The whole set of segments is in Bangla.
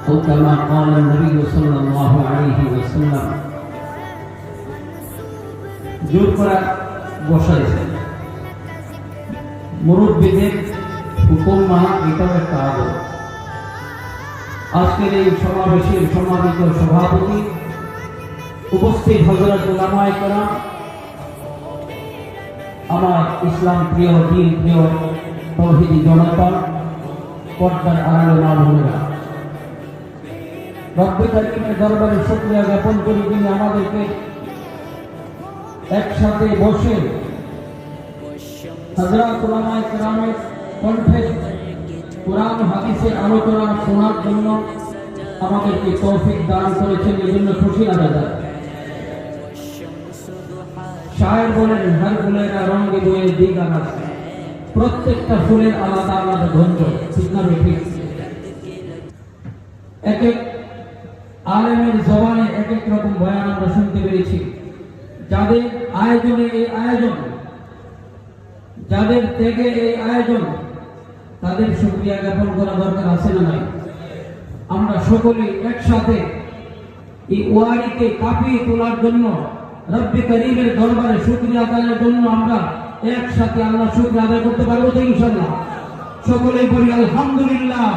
أو كما قال النبي صلى الله عليه وسلم জোর করা বসাইছে মুরব্বীদের হুকুম মানা এটাও একটা আদব। আজকের এই সমাবেশের সম্মানিত সভাপতি, উপস্থিত হযরত উলামায়ে কেরাম, আমার ইসলাম প্রিয় দিন প্রিয় তৌহিদি জনতা, পর্দার আড়ালে মা বোনেরা, রব্বুল কারীমের দরবারে শুকরিয়া জ্ঞাপন করি যিনি আমাদেরকে একসাথে বসে হযরত উলামায়ে কেরামের কণ্ঠে কোরআন হাদিসের আলোচনা শোনার জন্য আমাদেরকে তৌফিক দান করেছেন। এই জন্য খুশি আলাদা। শায়ের বলেন, হর ফুলেরা রঙে বয়ে দিক আলাদা, প্রত্যেকটা ফুলের আলাদা আলাদা গন্ধ, ঠিক না ঠিক? এক এক আলেমের জবানে এক এক রকম বয়ান আমরা শুনতে পেরেছি। যাদের আয়োজনে এই আয়োজন, যাদের ত্যাগে এই আয়োজন, তাদের শুকরিয়া জ্ঞাপন করা দরকার আছে না নাই? আমরা সকলে একসাথে এই ওয়ারিকে কাঁপিয়ে তোলার জন্য, রব্বে কারীমের দরবারে শুকরিয়া আদায়ের জন্য আমরা একসাথে আল্লাহ শুকরিয়া আদায় করতে পারবো তো ইনশাআল্লাহ? সকলেই বলি আলহামদুলিল্লাহ।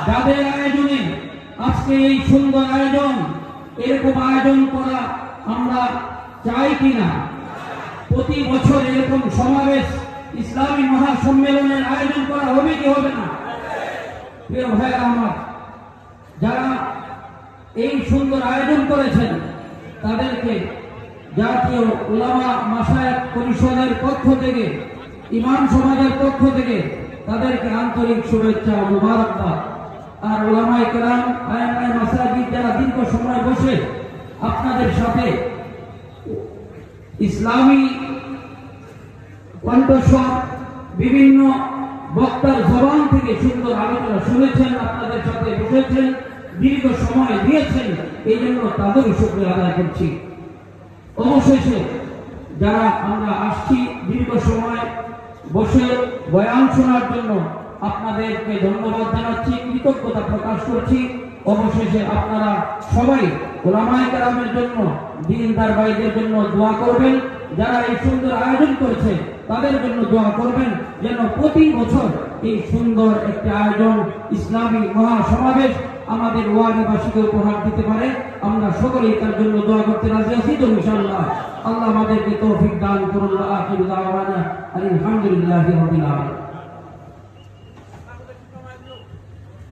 যাদের আয়োজনে আজকে এই সুন্দর আয়োজন, এরকম আয়োজন করা আমরা চাই কিনা? প্রতি বছর এরকম সমাবেশ, ইসলামী মহাসম্মেলনের আয়োজন করা হবে কি হবে না? প্রিয় ভাইরা আমার, যারা এই সুন্দর আয়োজন করেছেন তাদেরকে জাতীয় উলামা মাশায়েখ পরিষদের পক্ষ থেকে, ইমাম সমাজের পক্ষ থেকে তাদেরকে আন্তরিক শুভেচ্ছা ও মুবারকবাদ। আর উলামায়ে কেরাম, আইম্মায়ে মাসাজিদ যারা দীর্ঘ সময় বসে আপনাদের সাথে ইসলামী কণ্ঠস্বর, বিভিন্ন বক্তার জবান থেকে সুন্দর আলোচনা শুনেছেন, আপনাদের সাথে বসেছেন, দীর্ঘ সময় দিয়েছেন, এই জন্য তাদের শুকরিয়া আদায় করছি। অবশেষে যারা আমরা আসছি দীর্ঘ সময় বসে বয়ান শোনার জন্য, আপনাদেরকে ধন্যবাদ জানাচ্ছি, কৃতজ্ঞতা প্রকাশ করছি। অবশেষে আপনারা সবাই উলামায়ে কেরামের জন্য, দ্বীনদার ভাইদের জন্য দোয়া করবেন। যারা এই সুন্দর আয়োজন করেছে তাদের জন্য দোয়া করবেন, যেন প্রতি বছর এই সুন্দর একটি আয়োজন, ইসলামী মহাসমাবেশ আমাদের ওয়ারিবাসীকে উপহার দিতে পারে। আমরা সকলেই তার জন্য দোয়া করতে রাজি আছি তো ইনশাআল্লাহ। আল্লাহ আমাদেরকে তৌফিক দান করুন। আখিরু দাওয়ানা আলহামদুলিল্লাহি রাব্বিল আলামিন।